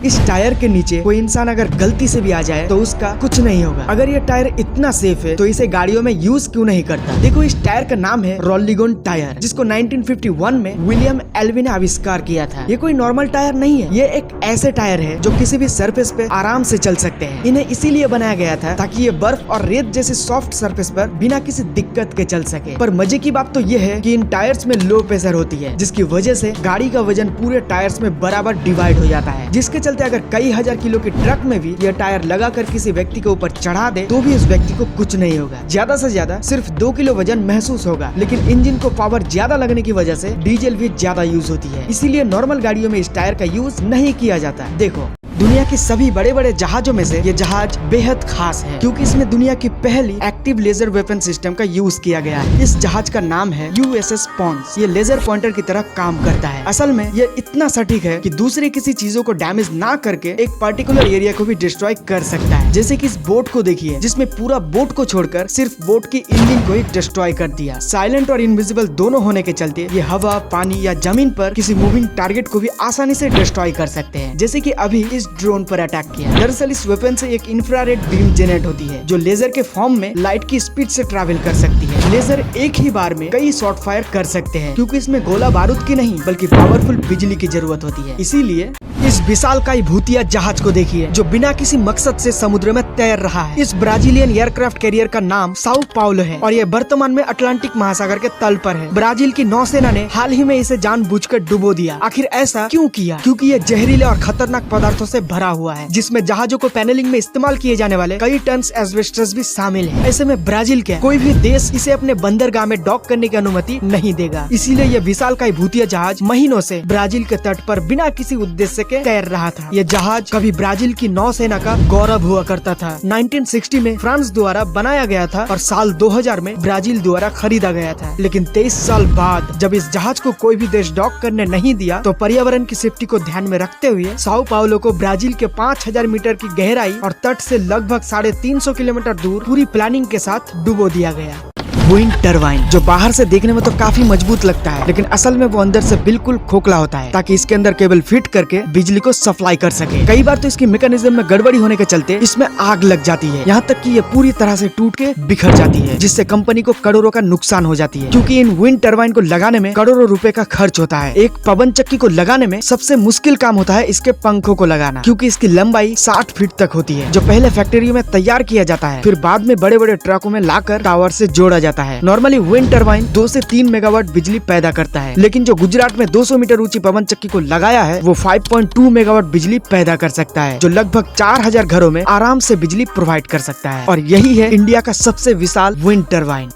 इस टायर के नीचे कोई इंसान अगर गलती से भी आ जाए तो उसका कुछ नहीं होगा। अगर ये टायर इतना सेफ है तो इसे गाड़ियों में यूज क्यों नहीं करता। देखो इस टायर का नाम है रॉलिगोन टायर, जिसको 1951 में विलियम एल्वी ने आविष्कार किया था। ये कोई नॉर्मल टायर नहीं है, ये एक ऐसे टायर है जो किसी भी सरफेस पे आराम से चल सकते हैं। इन्हें इसीलिए बनाया गया था ताकि ये बर्फ और रेत जैसे सॉफ्ट सरफेस पर बिना किसी दिक्कत के चल सके। पर मजे की बात तो ये है कि इन टायर्स में लो प्रेशर होती है, जिसकी वजह से गाड़ी का वजन पूरे टायर्स में बराबर डिवाइड हो जाता है, जिसके चलते अगर कई हजार किलो के ट्रक में भी यह टायर लगाकर किसी व्यक्ति के ऊपर चढ़ा दे तो भी उस व्यक्ति को कुछ नहीं होगा। ज्यादा से ज्यादा सिर्फ 2 किलो वजन महसूस होगा, लेकिन इंजन को पावर ज्यादा लगने की वजह से डीजल भी ज्यादा यूज होती है, इसीलिए नॉर्मल गाड़ियों में इस टायर का यूज नहीं किया जाता। देखो दुनिया के सभी बड़े बड़े जहाजों में से ये जहाज बेहद खास है क्योंकि इसमें दुनिया की पहली एक्टिव लेजर वेपन सिस्टम का यूज किया गया है। इस जहाज का नाम है USS पॉन्स। ये लेजर पॉइंटर की तरह काम करता है। असल में ये इतना सटीक है कि दूसरे किसी चीजों को डैमेज ना करके एक पर्टिकुलर एरिया को भी डिस्ट्रॉय कर सकता है। जैसे कि इस बोट को देखिए, जिसमें पूरा बोट को छोड़कर सिर्फ बोट की इंजन को ही डिस्ट्रॉय कर दिया। साइलेंट और इनविजिबल दोनों होने के चलते ये हवा, पानी या जमीन पर किसी मूविंग टारगेट को भी आसानी से डिस्ट्रॉय कर सकते हैं, जैसे कि अभी इस ड्रोन पर अटैक किया। दरअसल इस वेपन से एक इंफ्रारेड बीम जनरेट होती है जो लेजर के फॉर्म में लाइट की स्पीड से ट्रैवल कर सकती है। लेजर एक ही बार में कई शॉट फायर कर सकते हैं क्योंकि इसमें गोला बारूद की नहीं बल्कि पावरफुल बिजली की जरूरत होती है। इसीलिए इस विशालकाय भूतिया जहाज को देखिए जो बिना किसी मकसद से समुद्र में तैर रहा है। इस ब्राजीलियन एयरक्राफ्ट कैरियर का नाम साओ पाउलो है और ये वर्तमान में अटलांटिक महासागर के तल पर है। ब्राजील की नौसेना ने हाल ही में इसे जानबूझकर डुबो दिया। आखिर ऐसा क्यों किया? क्योंकि ये जहरीले और खतरनाक पदार्थों से भरा हुआ है, जिसमें जहाजों को पैनलिंग में इस्तेमाल किए जाने वाले कई टन एस्बेस्टस भी शामिल है। ऐसे में ब्राजील क्या कोई भी देश इसे अपने बंदरगाह में डॉक करने की अनुमति नहीं देगा। इसीलिए ये विशालकाय भूतिया जहाज महीनों से ब्राजील के तट पर बिना किसी उद्देश्य के तैर रहा था। यह जहाज कभी ब्राजील की नौसेना का गौरव हुआ करता था। 1960 में फ्रांस द्वारा बनाया गया था और साल 2000 में ब्राजील द्वारा खरीदा गया था। लेकिन 23 साल बाद जब इस जहाज को कोई भी देश डॉक करने नहीं दिया तो पर्यावरण की सेफ्टी को ध्यान में रखते हुए साओ पाउलो को ब्राजील के 5000 मीटर की गहराई और तट से लगभग 350 किलोमीटर दूर पूरी प्लानिंग के साथ डुबो दिया गया। विंड टरबाइन जो बाहर से देखने में तो काफी मजबूत लगता है, लेकिन असल में वो अंदर से बिल्कुल खोखला होता है ताकि इसके अंदर केबल फिट करके बिजली को सप्लाई कर सके। कई बार तो इसकी मैकेनिज्म में गड़बड़ी होने के चलते इसमें आग लग जाती है, यहाँ तक कि ये पूरी तरह से टूट के बिखर जाती है, जिससे कंपनी को करोड़ों का नुकसान हो जाती है। क्योंकि इन विंड टरबाइन को लगाने में करोड़ों रुपए का खर्च होता है। एक पवन चक्की को लगाने में सबसे मुश्किल काम होता है इसके पंखों को लगाना, क्योंकि इसकी लंबाई 60 फीट तक होती है, जो पहले फैक्ट्री में तैयार किया जाता है, फिर बाद में बड़े बड़े ट्रकों में लाकर टावर से जोड़ा जाता है। नॉर्मली विंड टरबाइन 2 से 3 मेगावाट बिजली पैदा करता है, लेकिन जो गुजरात में 200 मीटर ऊंची पवन चक्की को लगाया है वो 5.2 मेगावाट बिजली पैदा कर सकता है, जो लगभग 4000 घरों में आराम से बिजली प्रोवाइड कर सकता है। और यही है इंडिया का सबसे विशाल विंड टरबाइन।